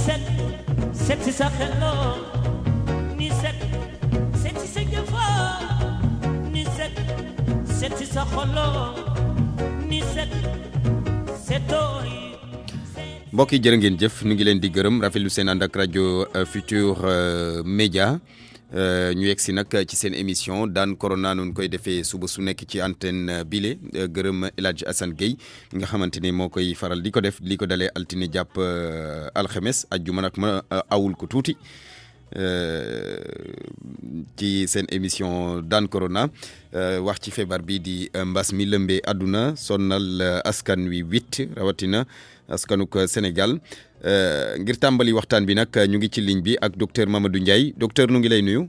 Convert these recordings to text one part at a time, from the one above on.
set set si sa xeloo ni set set si sa jëfoo ni set set si sa xoloo ni set setoo yi. mbokk yi jërë ngeen jëf ñu ngi leen di gërëm rafetlu seen ànd ak rajo Futur Média ñu yegg si nag ci seen émission daan corona noonu koy defee suba su nekk ci antenne bile gërëm El Hadj Assane Gueye mi nga xamante ni moo koy faral di ko def li ko dalee altine jàpp alxemes ajjuma nag ma awul ko tuuti ci seen émission daan corona wax ci feebar bi di mbas mi lëmbee àdduna sonnal askan wi rawatina askanuk Sénégal ngir tàmbali waxtaan bi nag ñu ngi ci ligne bi ak docteur Mamadou Ndiaye docteur nu ngi lay nuyu.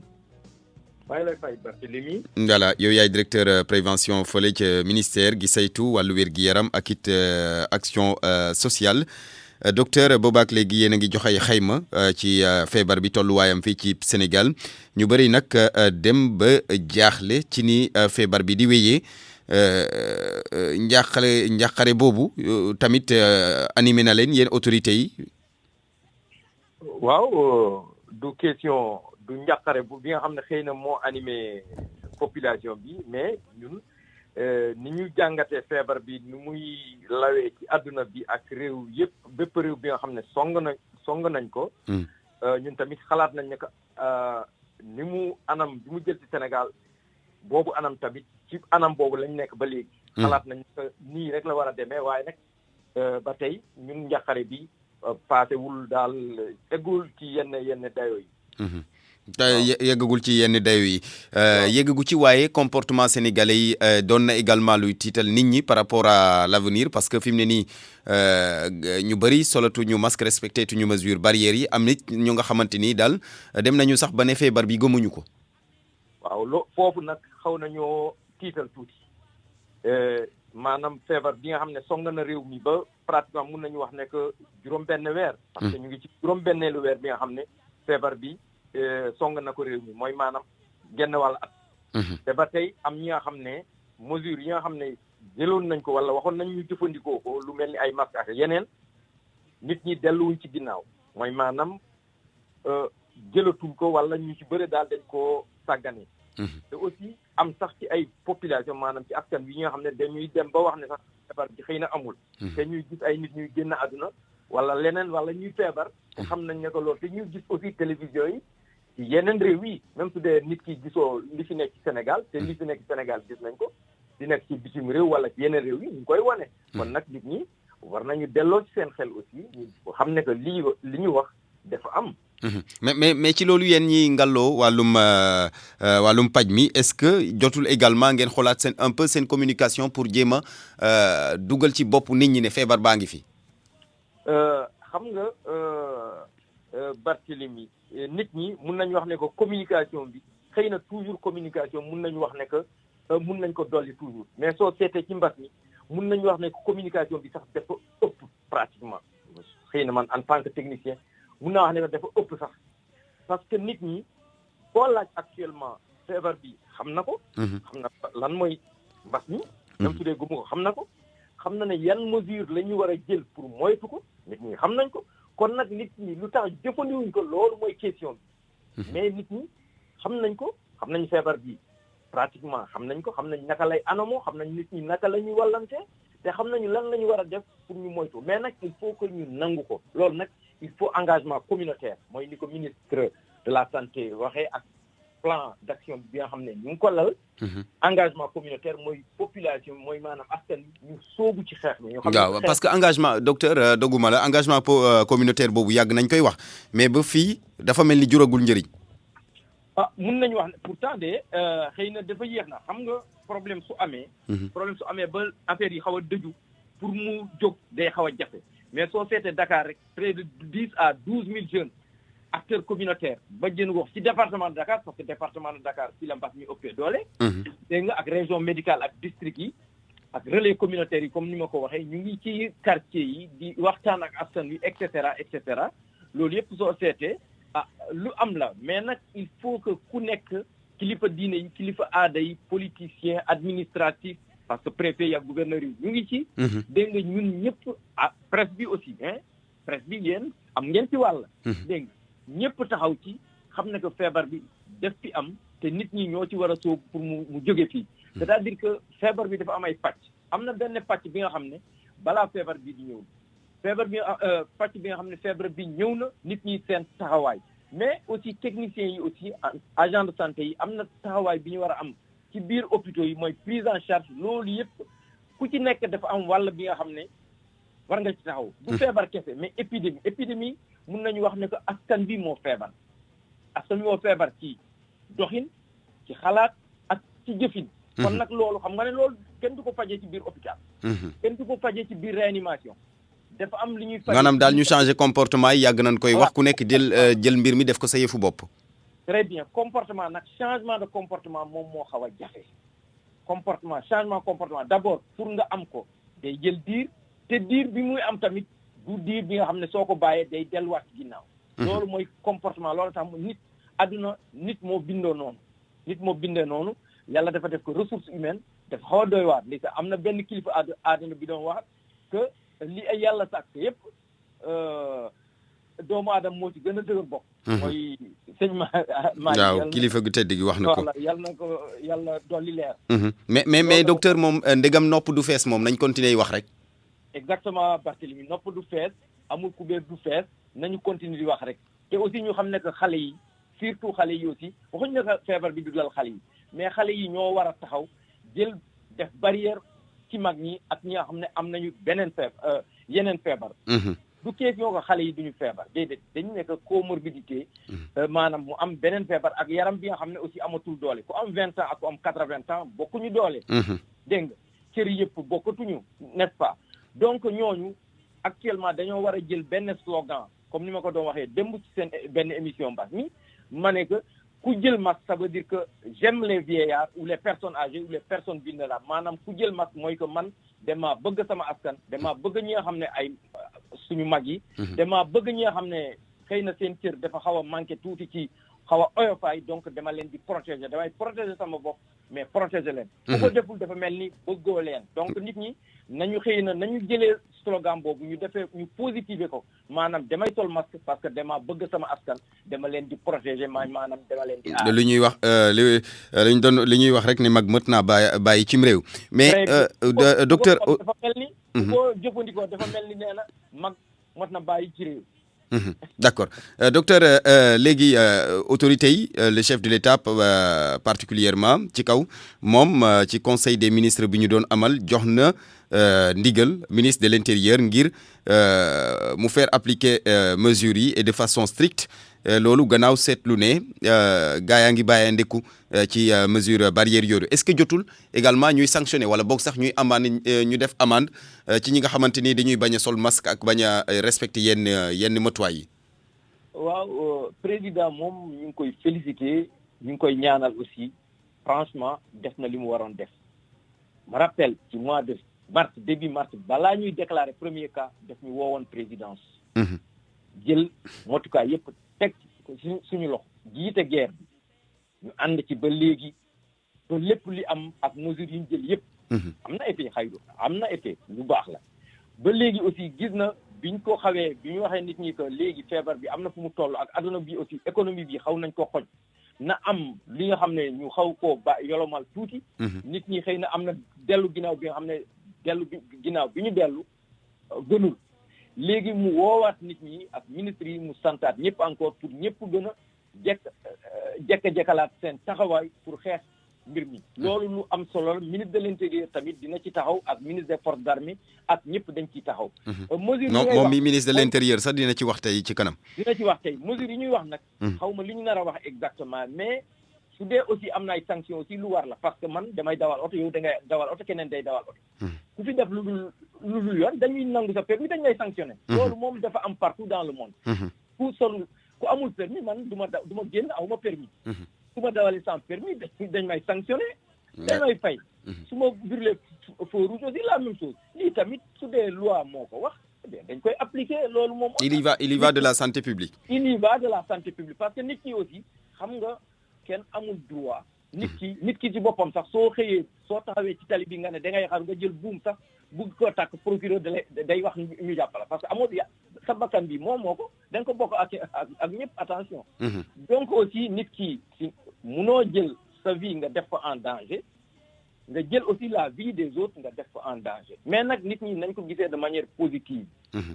maa ngi lay fay Barthélémy. voilà yow yaay directeur prévention fële ca ministère gi saytu wàllu wér gi yaram ak it action sociale docteur boobaak léegi yéen a ngi joxe xayma ci feebar bi tolluwaayam fii ci Sénégal ñu bëri nag dem ba jaaxle ci ni feebar bi di wéyee. njàqare boobu tamit animé na leen yéen autorités yi. waaw du question du njàqare bi nga xam ne xëy na moo animé population bi mais ñun ni ñu jàngatee feebar bi ni muy lawee ci àdduna bi ak réew yëpp bépp réew bi nga xam ne song nañ ko. ñun tamit xalaat nañ ne que ni mu anam bi mu jël ci Sénégal boobu anam tamit. ci anam boobu lañ nekk ba léegi. xalaat nañ ko nii rek la war a demee waaye nag ba tey ñun njàqare bi paasewul daal eggul ci yenn dayo yi. yeggagul ci yenn dayo yi yeggagu ci waaye comportement sénégalais yi doon na également luy tiital nit ñi par rapport à l'avenir parce que fi mu ne nii ñu bëri solatuñu masque respecté tuñu mesure barrières yi am nit ñu nga xamante ni daal dem nañu sax ba ne feebar bi gëmuñu ko. waaw foofu nag xaw nañoo tiital tuuti maanaam feebar bi nga xam ne song na réew mi ba pratiquement mun nañu wax ne que juróom-benn weer. parce que ñu ngi ci juróom-benneelu weer bi nga xam ne feebar bi song na ko réew mi mooy maanaam genn wàll at. te ba tey am ñi nga xam ne mesure yi nga xam ne jëloon nañ ko wala waxoon nañ ñu jëfandikoo ko lu mel ni ay masque ak yeneen nit ñi delluwuñ ci ginnaaw mooy maanaam jëlatuñ ko wala ñu ci bëre daal dañ koo sàggane. te aussi am sax ci ay population maanaam ci askan bi ñi nga xam ne dañuy dem ba wax ne sax feebar bi xëy na amul. te ñuy gis ay nit ñuy génn àdduna wala leneen wala ñuy feebar. te xam nañ ne ko loolu te ñuy gis aussi télévision yi ci yeneen réew yi même su dee nit ki gisoo li fi nekk ci Sénégal te li fi nekk ci Sénégal gis nañ ko di nekk ci bitim réew wala ci yeneen réew yi ñu koy wane. kon nag nit ñi war nañu delloo ci seen xel aussi ñu xam ne que li ñu wax dafa am. mais ci loolu yéen ñi ngalloo wàllum paj mi est-ce que jotul également ngeen xoolaat seen un peu seen communication pour jéem a dugal ci bopp nit ñi ne feebar baa ngi fi. xam nga Barthélémy nit ñi mun nañu wax ne que communication bi xëy na toujours communication mun nañu wax ne que mun nañ ko dolli toujours mais soo seetee ci mbas mi mun nañu wax ne que communication bi sax dafa ëpp pratiquement xëy na man en tant que technicien. mun naa wax ne dafa ëpp sax parce que nit ñi koo laaj actuellement feebar bi xam na ko. xam na lan mooy mbas mi. même su dee gëmu ko xam na ko. xam na ne yan mesure la ñu war a jël pour moytu ko nit ñi xam nañ ko kon nag nit ñi lu tax jëfandiwuñ ko loolu mooy question bi. mais nit ñi xam nañ ko xam nañ feebar bi pratiquement xam nañ ko xam nañ naka lay anamoo xam nañ nit ñi naka la ñuy wàllante te xam nañu lan la ñu war a def pour ñu moytu mais nag il faut que ñu nangu ko loolu nag. il faut engagement communautaire mooy ni ko ministre de la santé waxee ak plan d'action bi nga xam ne ñu ngi ko lal. engagement communautaire mooy population mooy maanaam askan ñu soobu ci xeex mi. waaw parce que engagement docteur doguma la engagement communautaire boobu yàgg nañ koy wax mais ba fii dafa mel ni juragul njëriñ. mun nañu wax ne pourtant de xëy na dafa yéex na xam nga problème su amee. problème su amee ba affaire yi xaw a dëju pour mu jóg day xaw a jafe. mais soo seetee Dakar rek près de 10 à 12 000 jeunes acteurs communautaires ba jën wax ci département de Dakar parce que département de Dakar ci la mbas mi ëppee doole. dégg nga ak région médicale ak district yi ak relais communautaires yi comme ni ma ko waxee ñu ngi ci quartier yi di waxtaan ak askan wi et cetera loolu yëpp soo seetee lu am la mais nag il faut que ku nekk kilifa diine yi kilifa aada yi politicien administratif. parce que préfet yi ak gouverneur yi ñu ngi ci. dégg nga ñun ñëpp presse bi aussi presse bi yéen am ngeen ci wàll. dégg nga ñëpp taxaw ci xam ne que feebar bi def fi am te nit ñi ñoo ci war a sóobu pour mu jóge fii. c'est-à-dire que feebar bi dafa am ay pàcc. am na benn pàcc bi nga xam ne balaa feebar bi di ñëw feebar bi pàcc bi nga xam ne feebar bi ñëw na nit ñi seen taxawaay mais aussi techniciens yi aussi agent de santé yi am na taxawaay bi ñu war a am ci biir hôpitaux yi mooy prise en charge loolu yëpp ku ci nekk dafa am wàll bi nga xam ne war nga ci taxaw. du feebar kese mais épidémie mun nañu wax ne que askan bi moo feebar ci doxin ci xalaat ak ci jëfin. kon nag loolu xam nga ne loolu kenn du ko fajee ci biir hôpital. kenn du ko fajee ci biir réanimation. dafa am li ñuy fajee maanaam daal ñu changer comportement yi yàgg nañ koy wax ku nekk jël mbir mi def ko sa yëfu bopp. très bien comportement nag changement de comportement moom moo xaw a jafe. changement comportement d'abord pour nga am ko day jël diir te diir bi muy am tamit du diir bi nga xam ne soo ko bàyyee day delluwaat ci ginnaaw. loolu mooy comportement loolu tax nit moo bindoo noonu. yàlla dafa def ko ressource humaine dafa xaw a doy waar li am na benn kilifa àdduna bi doon wax que li ay yàlla sàkk yëpp doomu aadama moo ci gën a dëgër bopp. mooy sëñ waaw kilifa gu tedd gi wax na ko. yàlla dolli leer. mais docteur moom ndegam nopp du fees moom nañ continuer wax rek. exactement Barthélémy nopp du fees amul kubéer du fees nañu continuer di wax rek te aussi ñu xam ne que xale yi surtout xale yi aussi waxuñu ne que feebar bi du dal xale yi. mais xale yi ñoo war a taxaw jël def barrière ci mag ñi ak ñi nga xam ne am nañu yeneen feebar. du question ko xale yi duñu feebar déedéet dañu nekk comorbidité maanaam mu am beneen feebar ak yaram bi nga xam ne aussi amatul doole ku am 20 ans ak ku am 80 ans bokkuñu doole. dégg nga cër yëpp bokkatuñu n'est-ce pas donc ñooñu actuellement dañoo war a jël benn slogan comme ni ma ko doon waxee démb ci seen benn émission mbas mi ma ne que. ku jël masque ça veut dire que j'aime les vieillards ou les personnes âgées ou les personnes vulnérables maanaam ku jël masque mooy que man dama bëgg sama askan dama bëgg ñi nga xam ne ay suñu mag yi dama bëgg ñi nga xam ne xëy na seen cër dafa xaw a manqué tuuti ci xaw a oyofaay donc dama leen di protéger damay protéger sama bopp mais protéger leen ku ko deful dafa mel ni bëggoo leen donc nit ñi nañu jëlee slogan boobu ñu positiver ko maanaam damay sol masque parce que dama bëgg sama askan dama leen di protéger maanaam dama leen di aar. li ñuy wax li ñuy wax rek ne mag mët naa bàyyi cim réew. mais docteur. dafa mel ni. boo jëfandikoo dafa mel ni nee na mag mët na bàyyi ci réew. D'accord docteur léegi autorité yi le chef de l'État particulièrement ci kaw moom ci conseil des ministres bi ñu doon amal jox na ndigal ministre de l'Intérieur ngir mu faire appliquer mesures yi et de façon stricte loolu gannaaw seetlu ne gaa yaa ngi bàyyee ndeku ci mesure barrière yooyu est-ce que jotul également ñuy sanctionner wala boog sax ñuy amande ñu def amende ci ñi nga xamante ni dañuy bañ a sol masque ak bañ a respecter yenn matuwaay yi. waaw président moom ñu ngi koy féliciter ñu ngi koy ñaanal aussi franchement def na li mu waroon def ma rappelle ci mois de mars début mars balaa ñuy déclarer premier cas def ñu woowoon présidence. jël motukaay yëpp teg suñu loxo jiite guerre bi ñu ànd ci ba léegi ba lépp li am ak mesures yi ñu jël yëpp. am na effet xayru am na effet lu baax la ba léegi aussi gis na biñ ko xawee bi ñu waxee nit ñi que léegi feebar bi am na fu mu toll ak adduna bi aussi économie bi xaw nañ ko xoj na am li nga xam ne ñu xaw koo yolomal tuuti. nit ñi xëy na am na dellu ginnaaw bi nga xam ne ginnaaw bi ñu dellu gënul. léegi mu woowaat nit ñi ak ministres yi mu santaat ñëpp encore pour ñëpp gën a jekkalaat seen taxawaay pour xeex mbir mi. loolu lu am solo ministre de l'Intérieur tamit dina ci taxaw ak ministre des forces armées ak ñëpp dañ ciy taxaw. mesures yi moom mi ministre de l'Intérieur sax dina ci wax tey ci kanam. dina ci wax tey mesures yi ñuy wax nag. xaw ma li ñu nar a wax exactement mais su dee aussi am na ay sanctions aussi lu war la parce que man damay dawal oto yow da ngay dawal oto keneen day dawal oto. ku fi def lu dul yoon dañuy nangu sa permis dañ lay sanctionner. loolu moom dafa am partout dans le monde. ku amul permis man du ma génn aw ma permis. su ma dawalee sans permis dañ may sanctionner. dañ may fay. su ma brûlé feu rouge aussi la même chose lii tamit su dee loi moo ko wax dañ koy appliquer loolu moom. il y va de la santé publique. il y va de la santé publique parce que nit ki aussi xam nga kenn amul droit. nit ki ci boppam sax soo xëyee soo taxawee ci tali bi nga ne da ngay xaar nga jël buum sax bugg koo tàkk procureur day wax ñu jàppala parce que amoo sa bakkan bi moo ko da nga ko bokk ak ñëpp attention. donc aussi nit ki si munoo jël sa vie nga def ko en danger nga jël aussi la vie des autres nga def ko en danger mais nag nit ñi nañ ko gisee de manière positive.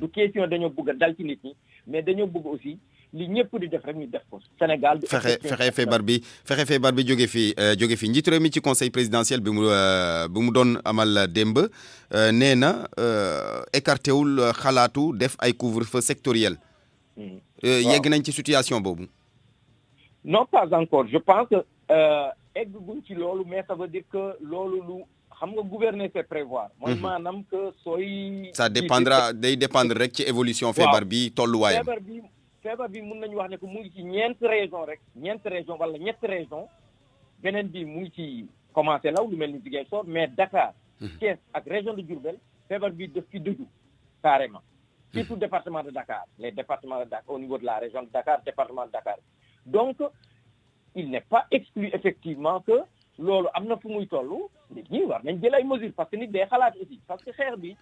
du question dañoo bëgg a dal ci nit ñi mais dañoo bëgg aussi li ñëpp di def rek ñu def ko Sénégal. fexe feebar bi jóge fi njiitu réew mi ci conseil présidentiel bi mu doon amal démb nee na écarté wul xalaatu def ay couvre-feu sectoriel. yegg nañ ci situation boobu. non pas encore je pense que egguñ ci loolu mais ça veut dire que loolu lu xam nga gouverner c'est prévoir. mooy maanaam que sooy. ça dépendra day dépendre rek ci évolution feebar bi tolluwaayam. feebar bi mun nañu wax ne que mu ngi ci ñeenti région wala ñetti région beneen bi mu ngi ci commencé law lu mel ni Ziguinchor mais Dakar Thiès ak région de Diourbel feebar bi daf ci dëju carrément surtout département de Dakar les départements de Dakar au niveau de la région de Dakar département de Dakar donc il n'est pas exclu effectivement que loolu am na fu muy toll nit ñi war nañ jël ay mesures parce que nit day xalaat aussi parce que xeex bi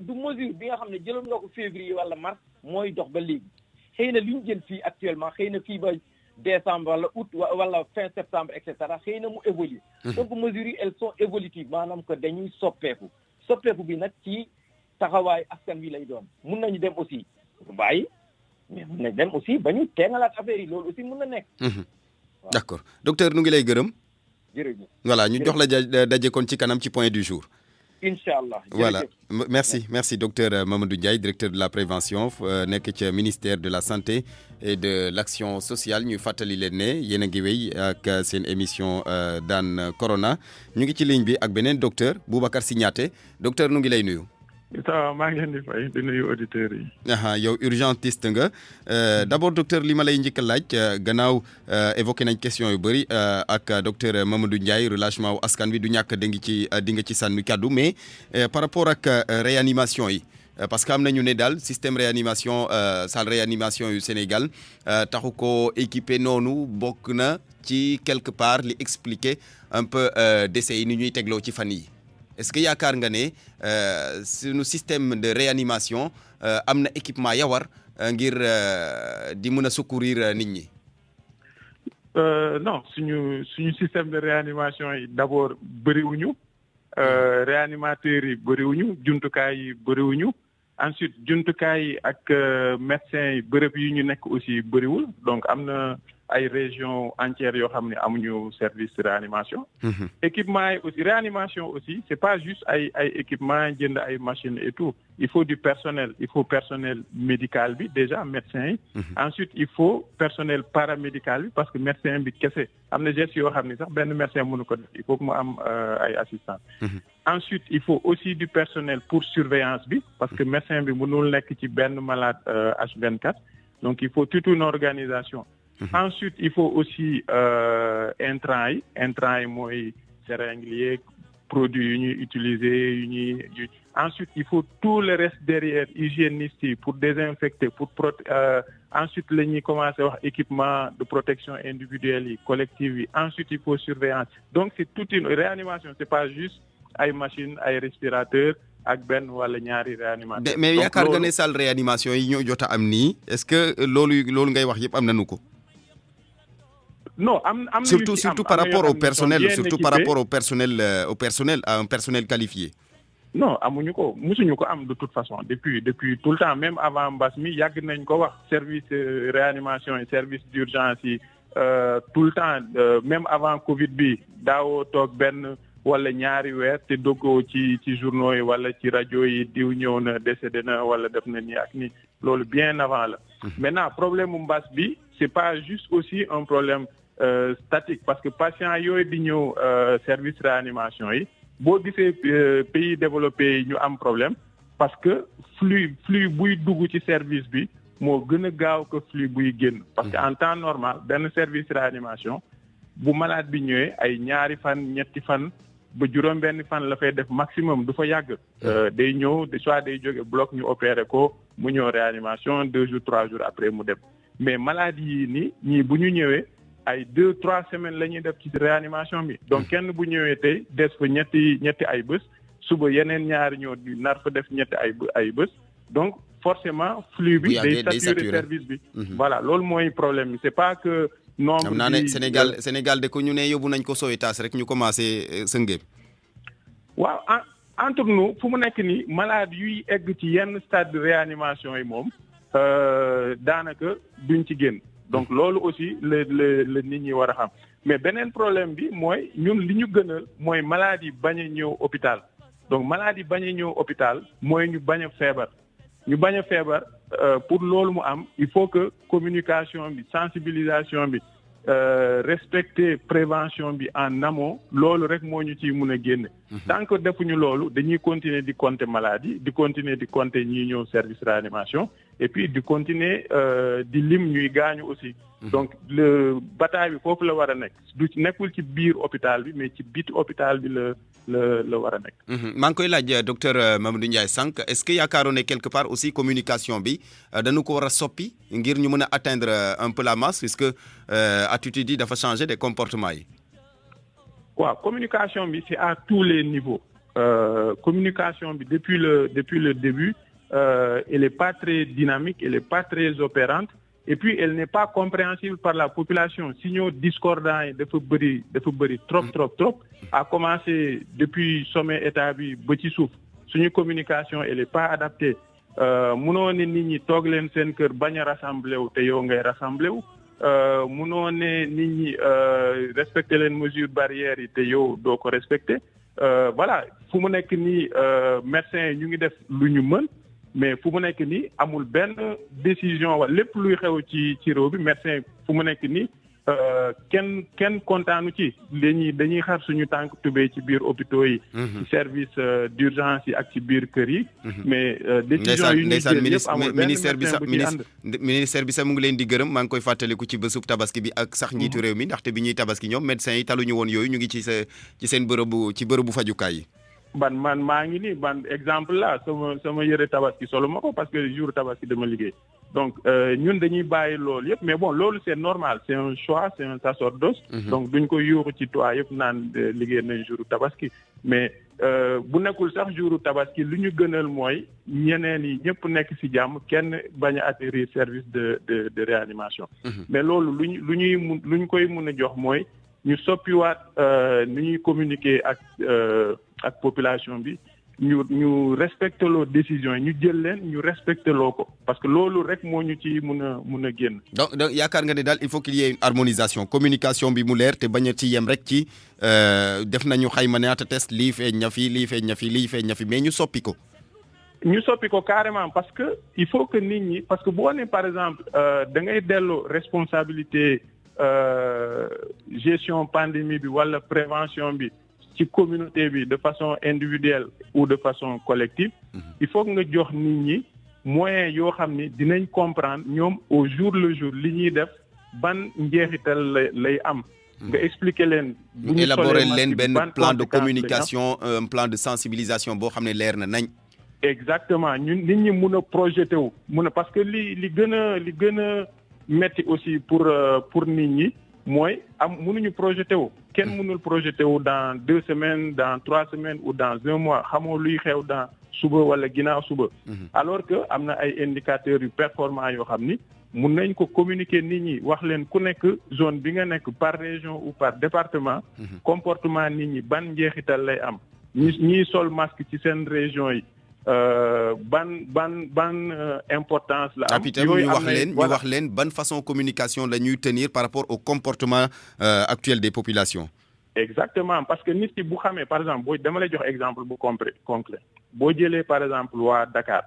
du mesure bi nga xam ne jëloon nga ko février wala mars mooy dox ba léegi xëy na li ñu jël fii actuellement xëy na fii ba décembre wala août wala fin septembre et cetera xëy na mu évoluer donc mesures yi elles sont évolutives maanaam que dañuy soppeeku bi nag ci taxawaay askan wi lay doon mun nañu dem aussi bu bàyyi mais mun nañ dem aussi ba ñu teengalaat affaire yi loolu aussi mun na nekk. d'accord docteur nu ngi lay gërëm. jërëjëf voilà ñu jox la daje kon ci kanam ci point du jour. Inch'Allah. Voilà. Merci docteur Mamadou Ndiaye, directeur de la prévention nekk ci ministère de la santé et de l'action sociale ñu fàttali leen ne yéen a ngi wéy ak seen émission daan corona ñu ngi ci ligne bi ak beneen docteur Boubacar Signaté docteur nu ngi lay nuyu. ça maa ngi leen di fay di nuyu auditeurs yi. yow urgentiste nga d'abord docteur li ma lay njëkk a laaj gannaaw évoqué nañ question yu bëri ak docteur Mamadou Ndiaye relâchement wu askan wi du ñàkk di nga ci sànni kàddu mais par rapport ak réanimation yi parce que am nañu ne daal système réanimation salle réanimation yu Sénégal taxu ko équipé noonu bokk na ci quelque part li expliquer un peu décès yi ni ñuy tegloo ci fan yi. Est-ce que yaakaar nga ne suñu système de réanimation am na équipement yawar ngir di mën a secourir nit ñi. Non suñu système de réanimation yi d'abord bëriwuñu réanimateurs yi bëriwuñu jumtukaay yi bëriwuñu ensuite jumtukaay yi ak médecins yi bërëb yi ñu nekk aussi bëriwul donc am na ay régions entières yoo xam ne amuñu service de réanimation. équipement yi aussi réanimation aussi c'est pas juste ay équipement jënd ay machines et tout il faut du personnel médical bi déjà médecin yi. ensuite il faut personnel paramédical bi parce que médecin bi kese am na gestes yoo xam ne sax benn médecin mënu ko def il faut que mu am ay assistants. ensuite il faut aussi du personnel pour surveillance bi parce que médecin bi mënul nekk ci benn malade H24 donc il faut toute une organisation. Ensuite il faut aussi intrants yi mooy seringue yeeg produits yu ñuy utiliser ensuite il faut tout le reste derrière hygiénistes yi pour désinfecter pour ensuite la ñuy commencer wax équipement de protection individuelle yi collective yi ensuite il faut surveillance donc c'est toute une réanimation c'est pas juste ay machines ay respirateurs ak benn wala ñaari réanimation. mais yaakaar nga ne salle réanimation yi ñoo jot a am nii est-ce que loolu ngay wax yëpp am nañu ko. Non, surtout par rapport au personnel, au personnel, à un personnel qualifié. Non, amuñu ko musuñu ko am de toute façon depuis tout le temps même avant mbas mi yàgg nañ ko wax service réanimation et service d'urgence yi tout le temps même avant Covid bi daawoo toog benn wala ñaari weer te doggoo ci journaux yi wala ci rajo yi diw ñëw na décédé na wala def na nii ak nii loolu bien avant la. Maintenant problème mu mbas bi c'est pas juste aussi un problème statique parce que patient yooyu di ñëw service réanimation yi boo gisee pays développés yi ñu am problème parce que flux buy dugg ci service bi moo gën a gaaw que flux buy génn parce que en temps normal benn service réanimation bu malade bi ñëwee ay ñaari fan ñetti fan ba juróom benn fan la fay def maximum du fa yàgg day ñëw soit day jóge bloc ñu opérer ko mu ñëw réanimation 2 jours 3 jours après mu dem mais malade yi nii ñii bu ñu ñëwee ay 2-3 semaines la ñuy def ci réanimation bi donc kenn bu ñëwee tey des fa ñetti ay bés suba yeneen ñaari ñoo nar fa def ñetti ay bés donc forcément flux bi day saturer service bi. Voilà loolu mooy problème bi c'est pas que nombre xam naa ne Sénégal de ko ñu ne yóbbu nañ ko Sowétas rek ñu commencé sëngéem. waaw entre nous fu mu nekk nii malade yuy egg ci yenn stade de réanimation yi moom daanaka duñ ci génn donc loolu aussi le nit ñi war a xam mais beneen problème bi mooy ñun li ñu gënal mooy malade yi bañ a ñëw hôpital donc malade yi bañ a ñëw hôpital mooy ñu bañ a feebar ñu bañ a feebar pour loolu mu am il faut que communication bi sensibilisation bi respecter prévention bi en amont loolu rek moo ñu ciy mun a génne. tant que defuñu loolu dañuy continuer di compter maladie di continuer di compter ñiy ñëw service réanimation et puis di continuer di lim ñuy gaañu aussi. donc le bataille bi foofu la war a nekk du nekkul ci biir hôpital bi mais ci biti hôpital bi la war a nekk. maa ngi koy laaj docteur Mamadou Ndiaye sànq est-ce que yaakaaroon ne quelque part aussi communication bi dañu ko war a soppi ngir ñu mën a atteindre un peu la masse puisque attitude yi dafa changer des comportements yi. waaw communication bi c'est à tous les niveaux communication bi depuis le début elle est pas très dynamique elle est pas très opérante. Et puis elle n'est pas compréhensible par la population signaux discordants yi dafa bëri trop à commencer depuis sommet état bi ba ci suuf suñu communication elle est pas adaptée munoo ne nit ñi toog leen seen kër bañ a rassemblé wu te yow ngay rassemblé wu munoo ne nit ñi respecter leen mesures barrières yi te yow doo ko respecter voilà fu mu nekk nii médecins yi ñu ngi def lu ñu mën mais fu mu nekk nii amul benn décision wala lépp luy xew ci réew bi médecin fu mu nekk nii kenn kontaanu ci dañuy xar suñu tànk tubéy ci biir hôpitaux yi. ci service d'urgence yi ak ci biir kër yi. mais décision yu ñuy jël yëpp amul benn médecin bu ci ànd. ministère bi sax mu ngi leen di gërëm maa ngi koy fàttaliku ci bésub tabaski bi ak sax njiitu réew mi ndaxte bi ñuy tabaski ñoom médecins yi taluñu woon yooyu ñu ngi ci seen bërëbu fajukaay yi. man maa ngi nii exemple là sama yëre tabaski solo ma ko parce que jour tabaski dama liggéey donc ñun dañuy bàyyi loolu yëpp mais bon loolu c'est normal c'est un choix c'est un sacerdoce donc duñ ko yuuxu ci toit yëpp naan liggéey nañ jour tabaski mais bu nekkul sax jour tabaski lu ñu gënal mooy ñeneen yi ñëpp nekk ci jàmm kenn bañ a atterrir service de réanimation mais loolu lu ñu koy mun a jox mooy ñu soppiwaat ni ñuy communiquer ak population bi ñu respecté loo décision yi ñu jël leen ñu respecté loo ko parce que loolu rek moo ñu ci mun a génn. donc yaakaar nga ne daal il faut qu'il y ait une harmonisation communication bi mu leer te bañ a ci yem rek ci def nañu xayma ñaata test lii feeñ na fi lii feeñ na fi lii feeñ na fi mais ñu soppi ko. ñu soppi ko carrément parce que il faut que nit ñi parce que boo nee par exemple da ngay delloo responsabilité gestion pandémie bi wala prévention bi. ci communauté bi de façon individuelle ou de façon collective il faut que nga jox nit ñi moyens yoo xam ni dinañ comprendre ñoom au jour le jour li ñuy def ban njeexital lay am nga expliquer leen élaborer leen benn plan de communication un plan de sensibilisation boo xam ne leer na nañ exactement ñun nit ñi mun a projeté wu parce que li gën a metti aussi pour nit ñi mooy mënuñu projeté wu kenn mënul projeté wu dans 2 semaines dans 3 semaines ou dans 1 mois xamoo luy xew dans suba wala ginnaaw suba alors que am na ay indicateurs yu performants yoo xam ni mun nañ ko communiquer nit ñi wax leen ku nekk zone bi nga nekk par région ou par département comportement nit ñi ban njeexital lay am ñiy sol masque ci seen région yi ban importance la am yooyu ñu wax leen ban façon communication la ñuy tenir par rapport au comportement actuel des populations. exactement parce que nit ki bu xamee par exemple dama lay jox exemple bu concret boo jëlee par exemple waa Dakar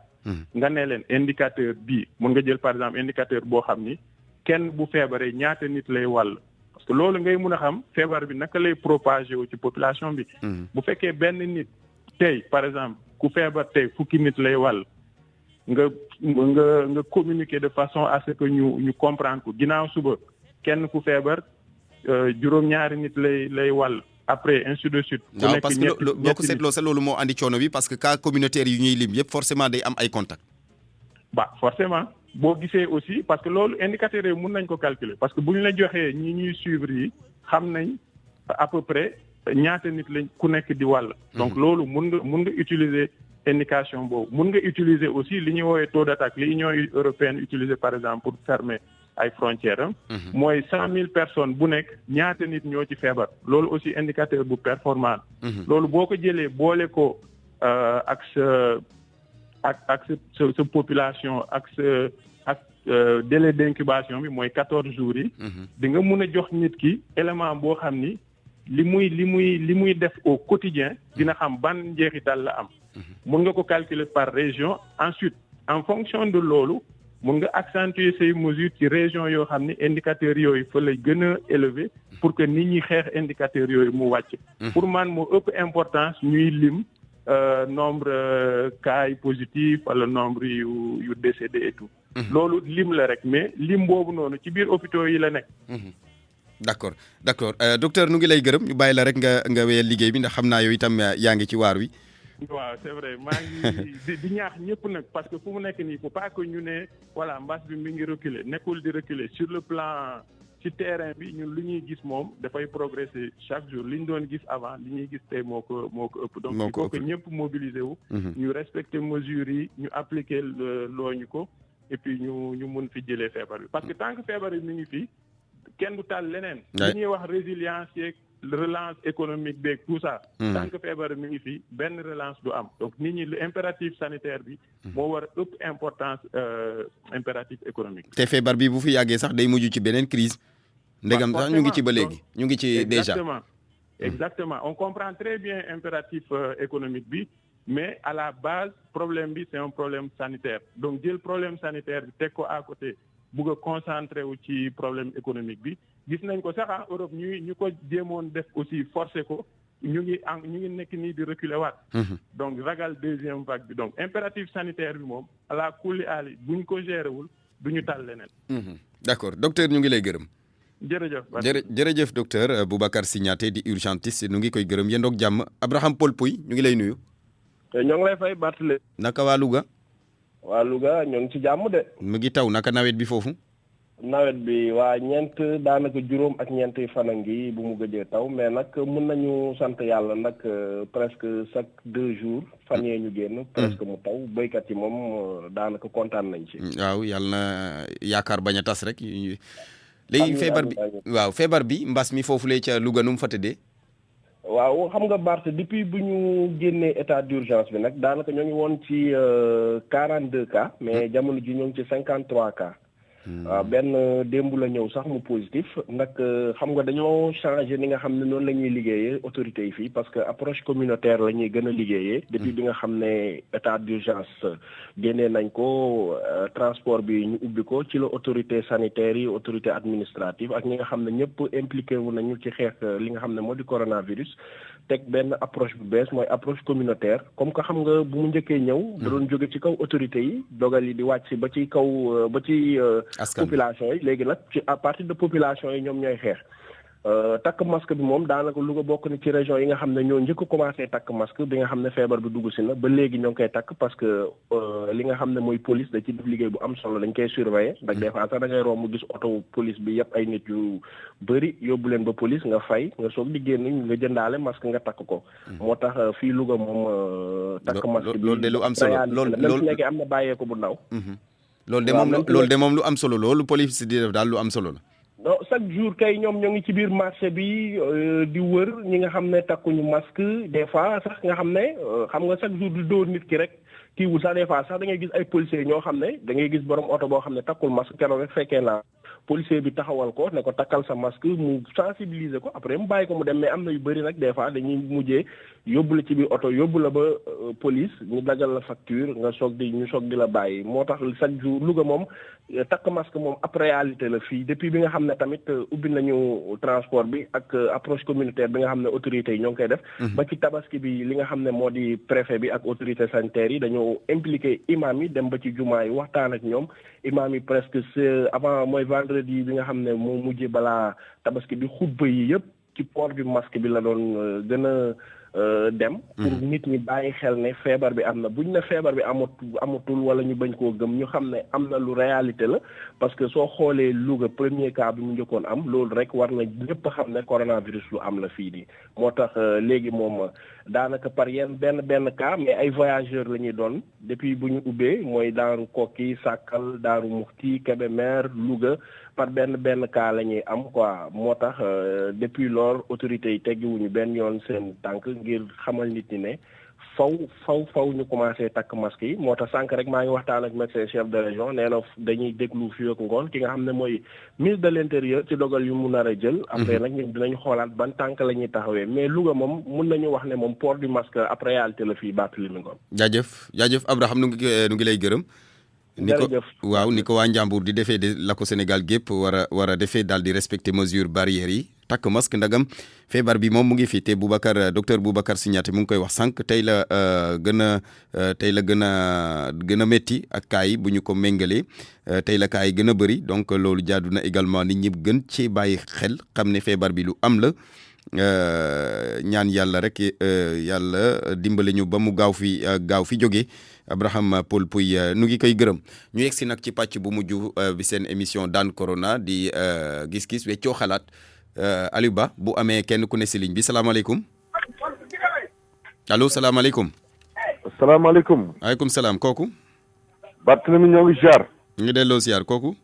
nga ne leen indicateur bii mun nga jël par exemple indicateur boo xam ni kenn bu feebaree ñaata nit lay wàll parce que loolu ngay mun a xam feebar bi naka lay propager wu ci population bi bu fekkee benn nit tey par exemple ku feebar tey fukki nit lay wàll nga communiquer de façon à ce que ñu comprendre ko ginnaaw suba kenn ku feebar juróom-ñaari nit lay wàll après ainsi de suite. waaw parce que boo ko seetloo sa loolu moo andi coono bi parce que cas communautaire yu ñuy lim yëpp forcément day am ay contacts. forcément boo gisee aussi parce que loolu indicateurs yi mun nañ ko calculer parce que bu ñu la joxee ñi ñuy suivre yi xam nañ à peu près ñaata nit lañ ku nekk di wàll. donc loolu mun nga utiliser indication boobu mun nga utiliser aussi li ñuy woowee taux d'attaque li Union européenne utiliser par exemple pour fermer ay frontières am mooy 100,000 personnes bu nekk ñaata nit ñoo ci feebar loolu aussi indicateur bu performant loolu boo ko jëlee boole ko ak sa population ak délai d'incubation bi mooy 14 jours yi di nga mun a jox nit ki élément boo xam ni li muy def au quotidien dina xam ban njeexital la am mun nga ko calculer par région ensuite en fonction de loolu mun nga accentuer ces mesures ci région yoo xam ni indicateurs yooyu fa lay gën a élevé pour que nit ñi xeex indicateurs yooyu mu wàcc pour man moo ëpp importance ñuy lim nombre cas yi positif wala nombre yu décédé et tout loolu lim la rek mais lim boobu noonu ci biir hôpitaux yi la nekk d'accord docteur nu ngi lay gërëm ñu bàyyi la rek nga wéyal liggéey bi ndax xam naa yow itam yaa ngi ci waar wi waaw c'est vrai maa ngi di ñaax ñëpp nag parce que fu mu nekk nii faut pas que ñu ne voilà mbas bi mi ngi reculer nekkul di reculer sur le plan ci terrain bi ñun lu ñuy gis moom dafay progresser chaque jour li ñu doon gis avant li ñuy gis tey moo ko ëpp donc il faut que ñëpp mobiliser wu ñu respecter mesures yi ñu appliquer looñu ko et puis ñu mun fi jëlee feebar bi parce que tant que feebar bi mi ngi fi kenn du tal leneen li ñuy wax résilience yeeg relance économique beeg tout ça tant que feebar mi ngi fi benn relance du am donc nit ñi impératif sanitaire bi moo war a ëpp importance impératif économique te feebar bi bu fi yàggee sax day mujj ci beneen crise ndegam sax ñu ngi ci ba léegi ñu ngi ci déjà exactement on comprend très bien impératif économique bi mais à la base problème bi c'est un problème sanitaire donc jël problème sanitaire bi teg ko à côté bugg a concentré wu ci problème économique bi gis nañ ko sax Europe ñu ko jéemoon def aussi forcé ko ñu ngi nekk nii di reculer waat donc ragal deuxième vague bi donc impératif sanitaire bi moom ala kulli aali buñ ko géré wul duñu tal leneen d'accord docteur ñu ngi lay gërëm jërëjëf docteur Boubacar Signaté di urgentiste ñu ngi koy gërëm yéen doog jàmm Abraham Paul Pouy ñu ngi lay nuyu ñoo ngi lay fay Barthélémy naka waa Louga ñoo ngi ci jàmm de mu ngi taw naka nawet bi foofu nawet bi waa daanaka juróom ak ñeenti fan a ngi bu mu gëjee taw mais nag mën nañu sant yàlla nag presque chaque 2 jours fan yee ñu génn presque mu taw béykat yi moom daanaka kontaan nañ ci waaw yàlla na yaakaar bañ a tas rek léegi feebar bi mbas mi foofu lay ca Louga nu mu fa tëddee waaw xam nga Bart depuis bu ñu génnee état d'urgence bi nag daanaka ñoo ngi woon ci 42 cas mais jamono ji ñoo ngi ci 53 cas waaw benn démb la ñëw sax mu positif nag xam nga dañoo changé ni nga xam ne noonu la ñuy liggéeyee autorités yi fii parce que approche communautaire la ñuy gën a liggéeyee depuis bi nga xam ne état d'urgence génnee nañ ko transport bi ñu ubbi ko ci la autorité sanitaire yi autorité administrative ak ñi nga xam ne ñëpp impliqué wu nañu ci xeex li nga xam ne moo di coronavirus teg benn approche bu bees mooy approche communautaire comme que xam nga bu mu njëkkee ñëw da doon jóge ci kaw autorités yi dogal yi di wàcc ba ci kaw ba ci population yi léegi nag ci à partir de population yi ñoom ñooy xeex takk masque bi moom daanaka Louga bokk na ci région yi nga xam ne ñoo njëkk a commencé takk masque bi nga xam ne feebar bi dugg si na ba léegi ñoo ngi koy takk parce que li nga xam ne mooy police da ci def liggéey bu am solo dañ koy surveiller ndax des fois sax da ngay romb gis oto police bi yëpp ay nit yu bëri yóbbu leen ba police nga fay nga soog di génn nga jëndaale masque nga takk ko moo tax fii Louga moom takk masque bi loolu de lu am solo loolu su nekkee am na bàyyee ko bu ndaw loolu de moom lu am solo loolu police di def daal lu am solo la non chaque jour kay ñoom ñoo ngi ci biir marché bi di wër ñi nga xam ne takkuñu masque des fois sax nga xam ne xam nga chaque jour di dóor nit ki rek kii wul sax des fois sax da ngay gis ay policiers ñoo xam ne da ngay gis borom oto boo xam ne takkul masque keroog rek fekkee naa policier bi taxawal ko ne ko takkal sa masque mu sensibiliser ko après mu bàyyi ko mu dem mais am na yu bëri nag des fois dañuy mujjee yóbbu la ci biir oto yóbbu la ba police ñu dagal la facture nga soog di la bàyyi moo tax chaque jour Louga moom takk masque moom ab réalité la fii depuis bi nga xam ne tamit ubbi nañu transport bi ak approche communautaire bi nga xam ne autorités yi ñoo ngi koy def ba ci tabaski bi li nga xam ne moo di préfet bi ak autorité sanitaire yi dañoo impliqué imam yi dem ba ci jumaa yi waxtaan ak ñoom imam yi presque c'est avant mooy vendredi bi nga xam ne moo mujjee balaa tabaski bi xutba yi yëpp ci port du masque bi la doon gën a dem pour nit ñi bàyyi xel ne feebar bi am na buñ ne feebar bi amatul wala ñu bañ koo gëm ñu xam ne am na lu réalité la parce que soo xoolee Louga premier cas bi mu njëkkoon am loolu rek war na ñëpp xam ne coronavirus lu am la fii nii moo tax léegi moom daanaka par benn cas mais ay voyageurs la ñuy doon depuis bu ñu ubbee mooy Daaru Kokki Sakal Daaru Muxti Kébémer Louga par benn cas la ñuy am quoi moo tax depuis lors autorités yi teggiwuñu benn yoon seen tànk ngir xamal nit ñi ne faw ñu commencé takk masque yi moo tax sànq rek maa ngi waxtaan ak médecin chef de région nee na dañuy déglu fii ak ngoon ki nga xam ne mooy ministre de l'intérieur ci dogal yu mu nar a jël. après nag ñun dinañ xoolaat ban tànk la ñuy taxawee mais Louga moom mun nañu wax ne moom port du masque après réalité la fii Barthélémy Ngom. jaajëf Abraham nu ngi lay gërëm. ni ko waa Njàmbur di defee la ko Sénégal gépp war a defee daal di respecter mesures barrières yi takk masque ndagam feebar bi moom mu ngi fi te docteur Boubacar Signaté mu ngi koy wax sànq tey la gën a métti ak cas yi bu ñu ko méngalee tey la cas yi gën a bëri donc loolu jaadu na également nit ñi gën ci bàyyi xel xam ne feebar bi lu am la ñaan yàlla rek yàlla dimbale ñu ba mu gaaw fi jógee Abraham Paul Pouy nu ngi koy gërëm ñu yegg si nag ci pàcc bu mujj bi seen émission daan corona di gis-gis weccoo xalaat Aliou Ba bu amee kenn ku ne si ligne bi salaamaaleykum allo salaamaaleykum. salaamaaleykum. waaleykum salaam kooku. Barthélémy ñoo ngi ziar. ñu ngi delloo ziar kooku.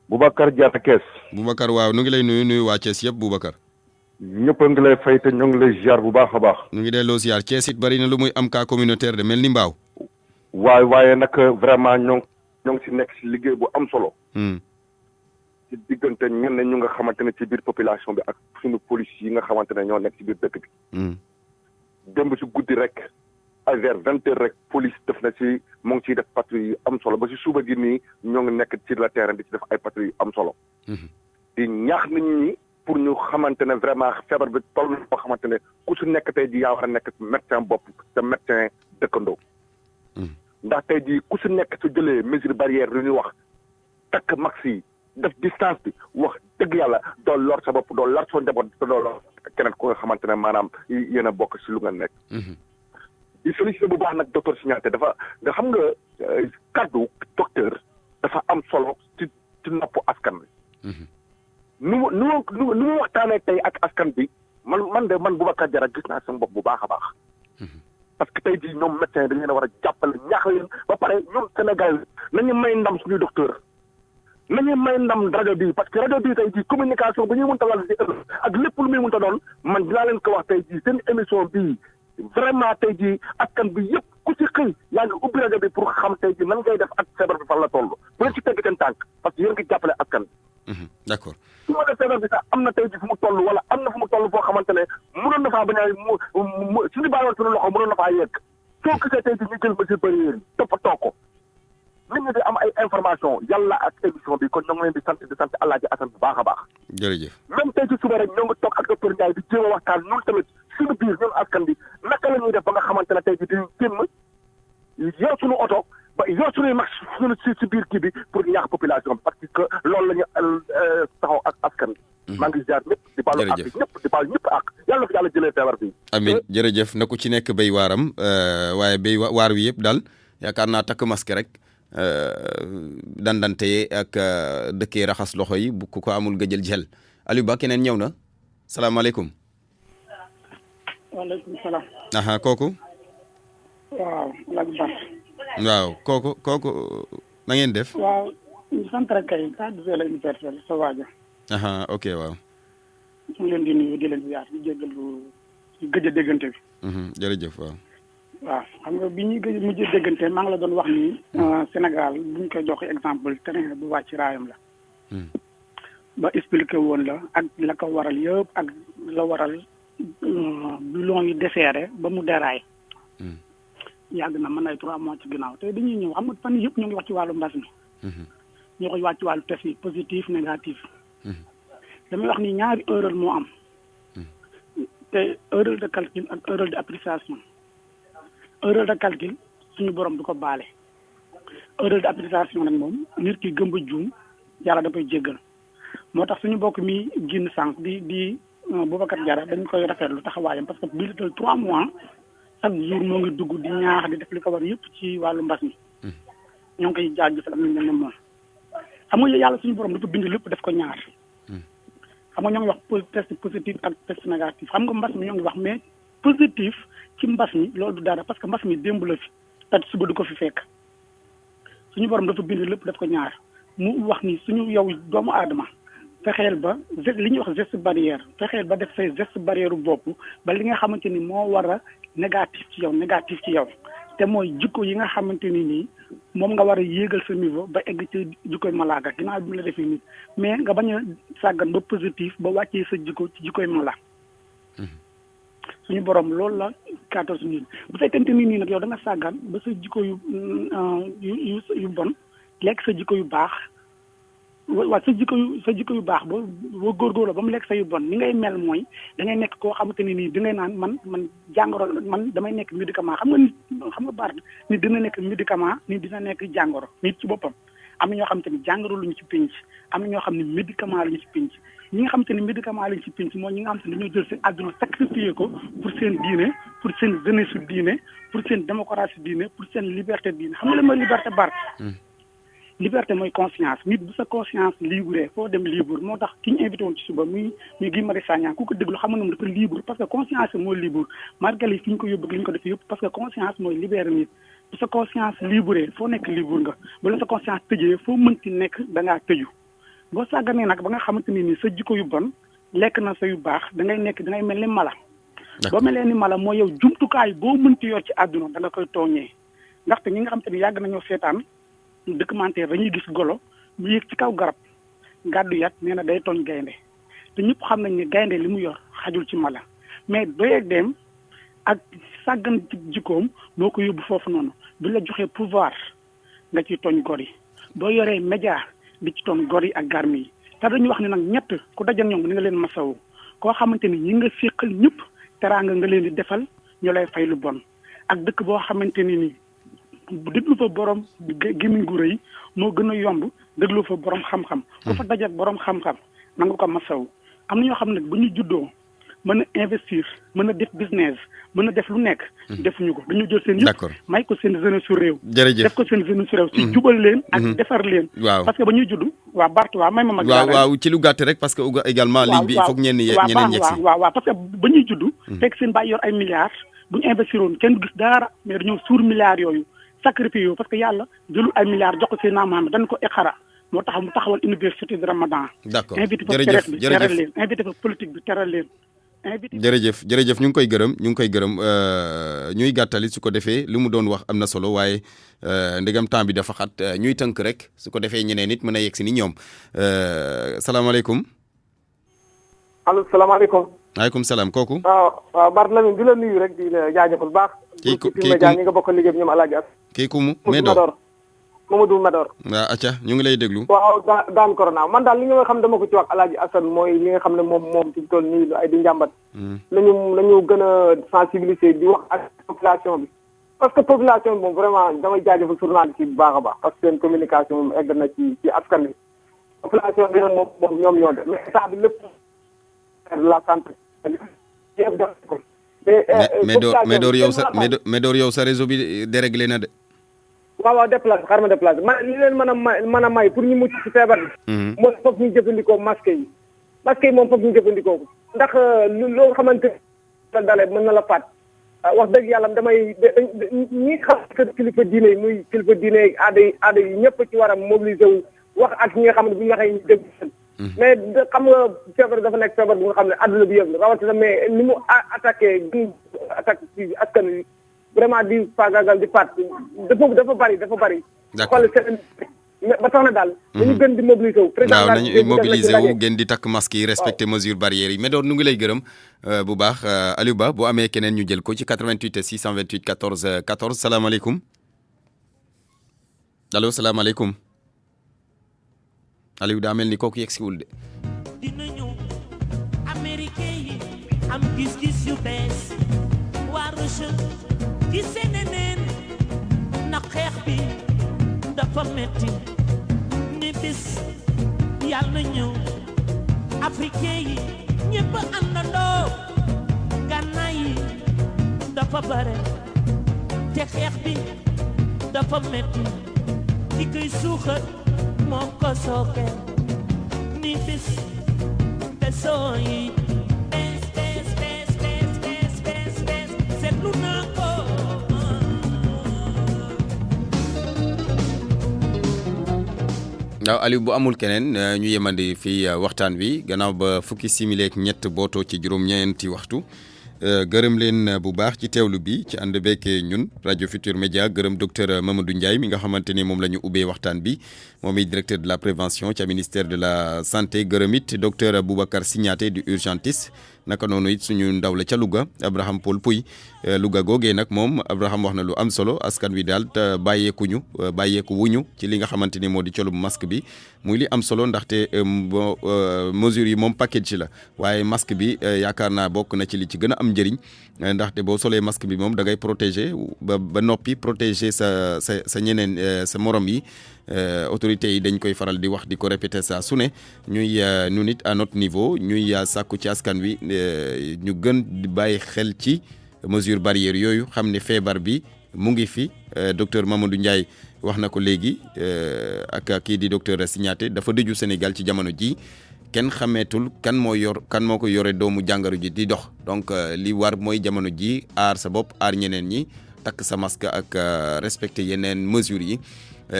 Boubacar Diatta Kees. Boubacar waaw nu ngi lay nuyu waa Thiès yëpp Boubacar. ñëpp a ngi lay fay te ñoo ngi lay ziar bu baax a baax. ñu ngi delloo ziar Thiès it bari na lu muy am cas communautaire de mel ni Mbaaw. waaye nag vraiment ñoo ngi si nekk si liggéey bu am solo. ci diggante ñenn ñu nga xamante ne ci biir population bi ak suñu police yi nga xamante ne ñoo nekk ci biir dëkk bi. démb si guddi rek ay vers 20h rek police def na ci mu ngi ciy def patrouille yu am solo ba si suba gi nii ñoo ngi nekk ci le terrain di ci def ay patrouille yu am solo. di ñaax nit ñi pour ñu xamante ne vraiment feebar bi toll na boo xamante ne ku si nekk tey jii yaa war a nekk médecin bopp te médecin dëkkandoo. ndax tey jii ku si nekk su jëlee mesure barrière lu ñuy wax takk max yi def distance bi wax dëgg yàlla doo lor sa bopp doo lor sa njaboot te doo lor keneen ku nga xamante ne maanaam yéen a bokk si lu nga nekk. di sollicité bu baax nag docteur Signaté dafa nga xam nga kaddu docteur dafa am solo ci nopp askan bi. nu mu waxtaanee tey ak askan bi man Boubacar Diarra gis naa sama bopp bu baax a baax. parce que tey jii ñoom médecin dañu leen a war a jàppale ñaax leen ba pare ñoom Sénégal nañu may ndam suñuy docteur nañu may ndam rajo bi parce que rajo bi tey jii communication bu ñuy mënta wàll si ëllëg ak lépp lu muy mënta doon man dinaa leen ko wax tey jii seen émission bii vraiment tey jii askan bi yëpp ku ci xëy yaa ngi ubbi rajo bi pour xam tey jii nan ngay def ak feebar bi fan la toll bu leen ci tegg seen tànk parce que yéen ngi jàppale askan bi. d'accord. su ma def feebar bi sax am na tey jii fu mu toll wala am na fu mu toll foo xamante ne mënoon na faa bañ a suñu bàyyiwoon suñu loxo mënoon na faa yegg soo gisee tey jii ñu jël mesure barrière yi toppatoo ko nit ñi di am ay information yàlla ak émission bi kon ñoo ngi leen di sant Alaaji Asan bu baax a baax. jërëjëf. même tey ci suba rek ñoo ngi toog ak docteur Ndiaye di jéem a waxtaan ñun tamit suñu biir ñun askan bi naka la ñuy def ba nga xamante ne tey jii di génn yor suñu oto ba yor suñuy max suñu si biir kii bi pour ñaax population bi parce que loolu la ñu taxaw ak askan bi. maa ngi ziar ñëpp di baalu ak ñëpp di baal ñëpp ak yàlla fi yàlla jëlee feebar bi. amiin jërëjëf na ku ci nekk béy waaram waaye béy waar wi yëpp daal yaakaar naa takk masque rek dandante ak dëkkee raxas loxo yi bu ku ko amul nga jël gel Aliou Ba keneen ñëw na salaamaaleykum. waaleykum salaam. aha kooku. waaw Alaaji Ba. waaw kooku na ngeen def. waaw sant rek kay kàddu la universel sa waaja. aha ok waaw. ñu ngi leen di nuyu di leen ziar di jéggalu ci gëj a déggante bi. jërëjëf waaw. waaw xam nga bi ñuy gëj mujjee déggante maa ngi la doon wax ni Sénégal bu ñu koy jox exemple terrain bu wàcc raayam la. ba expliqué woon la ak la ko waral yëpp ak la waral bulon yi desserré ba mu déraay. yàgg na mën ay 3 mois ci ginnaaw te dañuy ñëw xam nga fan yëpp ñu ngi wax ci wàllu mbas mi. ñoo koy wax ci wàllu test yi positif négatif. damay wax ni ñaari erreur moo am. te erreur de calcul ak erreur de appréciation. erreur de calcul suñu borom du ko baale. erreur de appréciation nag moom nit ki gëm ba juum yàlla da koy jéggal. moo tax suñu bokk mi génn sànq di Boubacar Diarra dañ koy rafetlu taxawaayam parce que bii la 3 mois. chaque jour moo ngi dugg di ñaax di def li ko war yëpp ci wàllu mbas mi. ñoo ngi koy jaajëfal am nañu ne moom. xam nga yàlla suñu borom dafa bind lépp def ko ñaar. xam nga ñoo ngi wax test positif ak test négatif xam nga mbas mi ñoo ngi wax mais positif ci mbas mi loolu du dara parce que mbas mi démb la fi te suba du ko fi fekk suñu borom dafa bind lépp daf ko ñaar mu wax ni suñu yow doomu aadama fexeel ba li ñuy wax geste barrière fexeel ba def say geste barrière bopp ba li nga xamante ni moo war a négatif ci yow te mooy jikko yi nga xamante ni nii moom nga war a yéegal sa niveau ba egg ci jikkoy malaaga ginnaaw bi la defee nit mais nga bañ a sàggan ba positif ba wàccee sa jikko ci jikkoy mala suñu borom loolu la kàttal suñu bu fekkente ni nii nag yow da nga sàggan ba sa jikko yu bon lekk sa jikko yu baax waaw sa jikko yu baax boo góorgóorloo ba mu lekk sa yu bon ni ngay mel mooy da ngay nekk koo xamante ni nii da ngay naan man jàngoro man damay nekk médicament xam nga baar nit dina nekk médicament nit dina nekk jàngoro nit ci boppam am na ñoo xamante ni jàngoro luñu ci pénc am na ñoo xam ne médicament lañu ci pénc ñi nga xamante ni médicament lañu ci pénc mooy ñi nga xamante ni dañoo jël seen àdduna sacrifié ko pour seen diine pour seen jeunesse diine pour seen démocratie diine pour seen liberté diine xam nga la mooy liberté baar liberté mooy conscience nit bu sa conscience libre foo dem libre moo tax ki ñu invité woon ci suba muy Guy Marius Sagna ku ko déglu xam nga dafa libre parce que conscience mooy libre malgré fi ñu ko yóbbu li ñu ko def yëpp parce que conscience mooy libéré nit bu sa conscience libre foo nekk libre nga bu la sa conscience tëjee foo mënti nekk da ngaa tëju boo sàgganee nag ba nga xamante ni sa jikko yu bon lekk na sa yu baax da ngay mel ni mala boo melee ni mala mooy yow jumtukaay boo mënti yor ci àdduna da nga koy tooñee ndaxte ñi nga xamante ni yàgg nañoo seetaan documentaire dañuy gis golo mu yéeg ci kaw garab gàddu yat nee na day tooñ gaynde te ñëpp xam nañ ne gaynde li mu yor xajul ci mala mais doyeeg dem ak sàggan ci jikkoom moo ko yóbbu foofu noonu bu la joxee pouvoir nga ciy tooñ gor yi boo yoree média di ci tooñ gor yi ak garmi yi te dañuy wax ne nag ñett ku dajal ñoom ni nga leen masawu koo xamante ni ñi nga séqal ñëpp teraanga nga leen di defal ñu lay fay lu bon ak dëkk boo xamante ni déglu fa borom gémmiñ gu rëy moo gën a yomb déglu fa borom xam-xam ku fa dajak borom xam-xam na nga ko masaw am na ñoo xam ne bu ñu juddoo mën a investir mën a def business mën a def lu nekk defuñu ko dañu jël seen yëpp may ko seen jeunesse su réew def ko seen jeunesse su réew ci jubal leen ak defar leen parce que ba ñuy judd waaw Bart waaw may ma mag waaw ci lu gàtt rek parce que également ligne bi il faut que ñeneen yegg si waaw parce que ba ñuy judd fekk seen bàyyi yor ay milliards bu ñu investiroon kenn du gis dara mais dañoo suur milliards yooyu sacrifice parce que yàlla jëlul ay milliards jox ko seen maam dañ ko iqara moo tax mu taxawal université de Ramadan. d'accord invité fa presse bi teral leen invité fa politique bi teral leen. jërëjëf ñu ngi koy gërëm ñuy gàttali su ko defee li mu doon wax am na solo waaye ndegam temps bi dafa xat ñuy tënk rek su ko defee ñeneen nit mën a yegg si ni ñoom salaamaaleykum. allo salaamaaleykum. maaleykum salaam kooku. waaw Barthélémy di la nuyu rek di la jaajëfal baax. kii ku ñi nga bokk liggéey bi ñoom Alaaji As. kii ku mu Médor Mamadou Médor. waaw acca ñu ngi lay déglu. waaw daan corona man daal li nga xam dama ko ci wax Alaaji Assane mooy li nga xam ne moom ci toll nii ay di njàmbat. nañu gën a sensibiliser di wax ak population bi. parce que population bi moom vraiment damay jaajëfal journaliste yi bu baax a baax parce que seen communication moom egg na ci askan wi. population bi nag moom ñoom ñoo def mais état bi lépp la santé. Médor yow sa réseau bi déréglé na de. waaw déplacé xar ma déplacé li leen mën a may pour ñu mucc ci feebar bi. mooy foog ñu jëfandikoo masque yi moom foog ñu jëfandikoo ko. ndax loo xamante ne dalee mën na la faat wax dëgg yàlla damay ñi xam que kilifa diine yi muy kilifa diine yi aada yi ñëpp ci war a mobiliser wu wax ak ñi nga xam ne bu ñu waxee ñu dégg mais xam nga feebar dafa nekk feebar bu nga xam ne adduna bi yëpp la rawatina mais ni mu attaqué ci askan wi vraiment di faagaagal di faat dafa bari. d'accord ba tax na daal. dañu gën di mobiliser wu. waaw nañu mobiliser wu gën di takk masque yi respecter mesures barrières yi mais doon nu ngi lay gërëm bu baax Aliou Ba bu amee keneen ñu jël ko ci 88 628 14 14 salaamaaleykum allo salaamaaleykum Aliou daa mel ni kooku yegg siwul de. dina ñëw américain yi am gis-gis yu bees waa Russie ci seneneen na xeex bi dafa metti ni bis yàlla ñëw africain yi ñëpp àndandoo gànnaay yi dafa bare te xeex bi dafa metti ki koy suuxat moo ko sooke ni bis te soo yi déglu naa ko waaw Aliou bu amul keneen ñu yemandi fii waxtaan wi gannaaw ba fukki simili ak ñett bootoo ci juróom-ñeenti waxtu gërëm leen bu baax ci teewlu bi ci ànd beeg ñun rajo Futur Média gërëm docteur Mamadou Ndiaye mi nga xamante ni moom la ñu ubbee waxtaan bi moom it directeur de la prévention ca ministère de la santé gërëm it docteur Boubacar Signaté du urgentiste naka noonu it suñu ndaw la ca Louga Abraham Paul Pouy Louga googee nag moom Abraham wax na lu am solo askan wi daal bàyyeeku wuñu ci li nga xamante ni moo di colum masque bi muy li am solo ndaxte mesures yi moom package la waaye masque bi yaakaar naa bokk na ci li ci gën a am njëriñ ndaxte boo solee masque bi moom da ngay protéger ba noppi protéger sa ñeneen sa morom yi autorités yi dañ koy faral di wax di ko répéter saa su ne ñuy ñu nit à notre niveau ñuy sàkku ci askan wi ñu gën di bàyyi xel ci mesure barrière yooyu xam ne feebar bi mu ngi fi docteur Mamadou Ndiaye wax na ko léegi ak kii di docteur Signaté dafa dëju Sénégal ci jamono ji kenn xameetul kan moo ko yore doomu jàngoro ji di dox donc li war mooy jamono ji aar sa bopp aar ñeneen ñi takk sa masque ak respecter yeneen mesures yi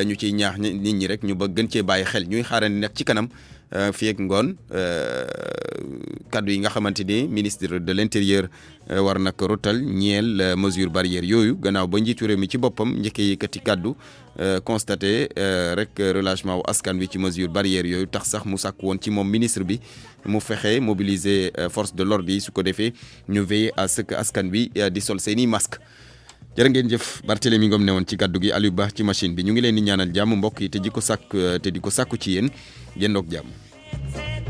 ñu ciy ñaax nit ñi rek ñu ba gën cee bàyyi xel ñuy xaarandi nag ci kanam fii ak ngoon kaddu yi nga xamante ni ministre de l'intérieur war na ko rotal ñeel mesure barrière yooyu gannaaw ba njiitu réew mi ci boppam njëkkee yëkkati kaddu constaté rek relâchement wu askan wi ci mesure barrière yooyu tax sax mu sàkk woon ci moom ministre bi mu fexe mobiliser force de l'ordre yi su ko defee ñu veiller à ce que askan bi di sol seeni masque jërë ngeen jëf Barthélémy Ngom ne woon ci kaddu gi Aliou Ba ci machine bi ñu ngi leen di ñaanal jàmm mbokk yi te di ko sàkku ci yéen jëndoog jàmm